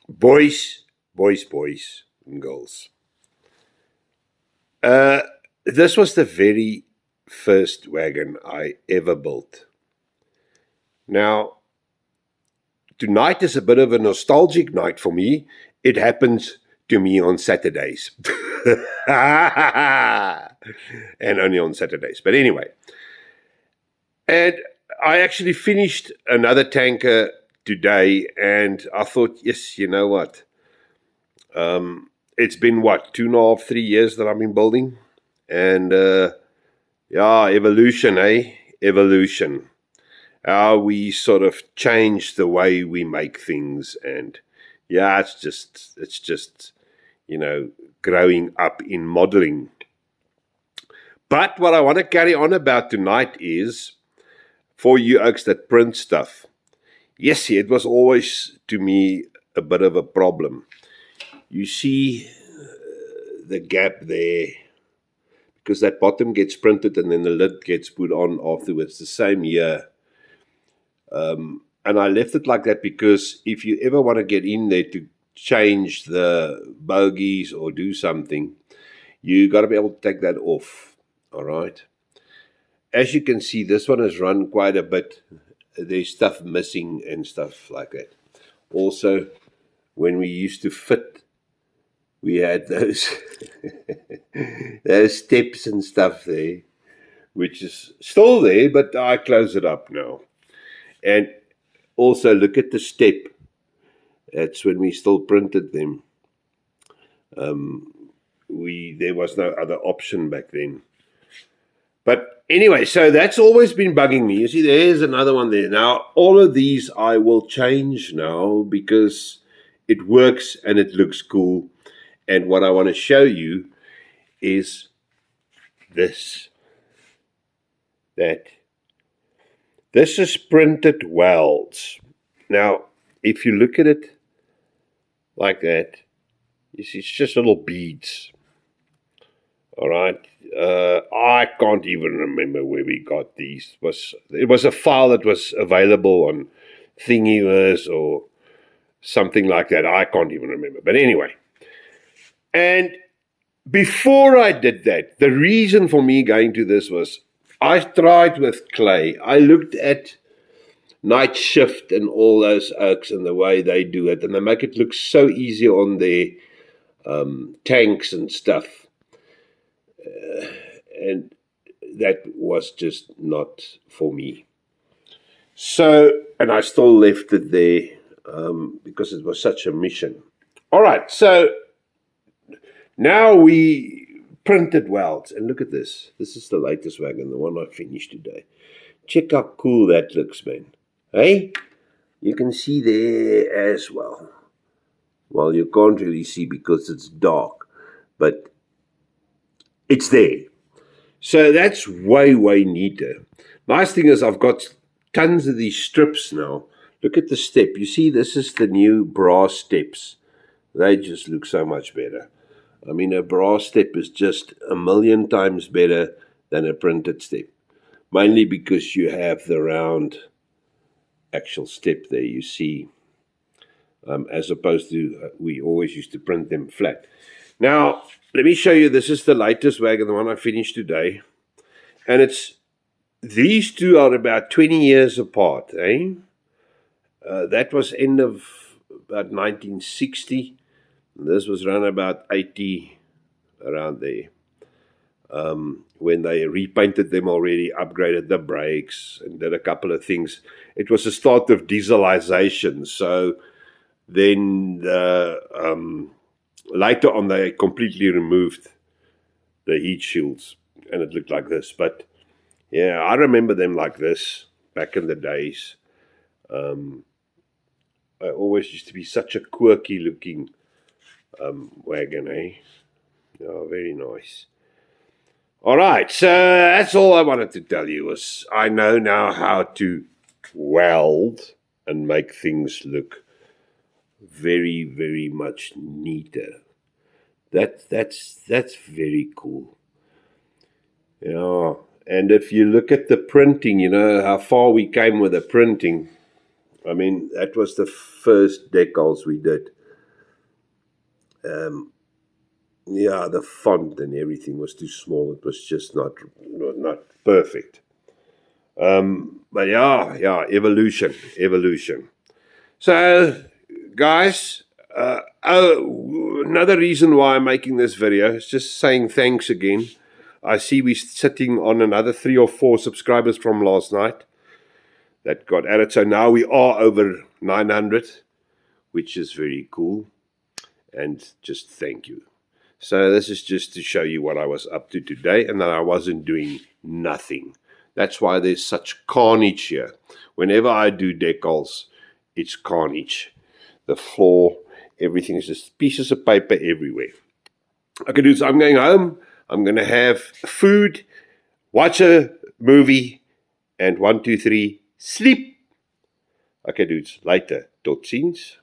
Boys, boys, and girls. This was the very first wagon I ever built. Now, tonight is a bit of a nostalgic night for me. It happens to me on Saturdays. And only on Saturdays. But anyway. And I actually finished another tanker today, and I thought, yes, you know what? It's been, 2.5, 3 years that I've been building? And, evolution, Evolution. How we sort of change the way we make things. And, it's just, growing up in modeling. But what I want to carry on about tonight is, for you oaks that print stuff, yes, it was always, to me, a bit of a problem. You see the gap there, because that bottom gets printed and then the lid gets put on afterwards, the same year. And I left it like that because if you ever want to get in there to change the bogies or do something, you got to be able to take that off, all right? As you can see, this one has run quite a bit. There's stuff missing and stuff like that. Also, when we used to fit, we had those those steps and stuff there, which is still there, but I close it up now. And also look at the step. That's when we still printed them. There was no other option back then. But anyway, so that's always been bugging me. You see, there's another one there. Now, all of these I will change now because it works and it looks cool. And what I want to show you is this. This is printed welds. Now, if you look at it like that, you see it's just little beads. All right. I can't even remember where we got these. It was a file that was available on Thingiverse or something like that. I can't even remember. But anyway. And before I did that, the reason for me going to this was I tried with clay. I looked at Night Shift and all those oaks and the way they do it. And they make it look so easy on their tanks and stuff. And that was just not for me. So, and I still left it there because it was such a mission. All right, so now we printed welds. And look at this. This is the latest wagon, the one I finished today. Check how cool that looks, man. Hey? You can see there as well. Well, you can't really see because it's dark. But it's there. So that's way, way neater. Nice thing is I've got tons of these strips now. Look at the step. You see, this is the new brass steps. They just look so much better. I mean, a brass step is just 1,000,000 times better than a printed step. Mainly because you have the round actual step there, you see. As opposed to, we always used to print them flat. Now, let me show you, this is the latest wagon, the one I finished today. And these two are about 20 years apart, eh? That was end of about 1960. This was around about 80, around there. When they repainted them already, upgraded the brakes, and did a couple of things. It was the start of dieselization, so then later on, they completely removed the heat shields, and it looked like this. But, yeah, I remember them like this back in the days. I always used to be such a quirky-looking wagon, eh? Oh, very nice. All right, so that's all I wanted to tell you was I know now how to weld and make things look very, very much neater. That's very cool. Yeah, and if you look at the printing, you know how far we came with the printing. I mean, that was the first decals we did. yeah, the font and everything was too small. It was just not perfect. But yeah, evolution. So, guys, another reason why I'm making this video is just saying thanks again. I see we're sitting on another 3 or 4 subscribers from last night that got added. So now we are over 900, which is very cool. And just thank you. So this is just to show you what I was up to today and that I wasn't doing nothing. That's why there's such carnage here. Whenever I do decals, it's carnage. The floor, everything is just pieces of paper everywhere. Okay, dudes, I'm going home. I'm going to have food, watch a movie, and 1, 2, 3, sleep. Okay, dudes, later. Tot ziens.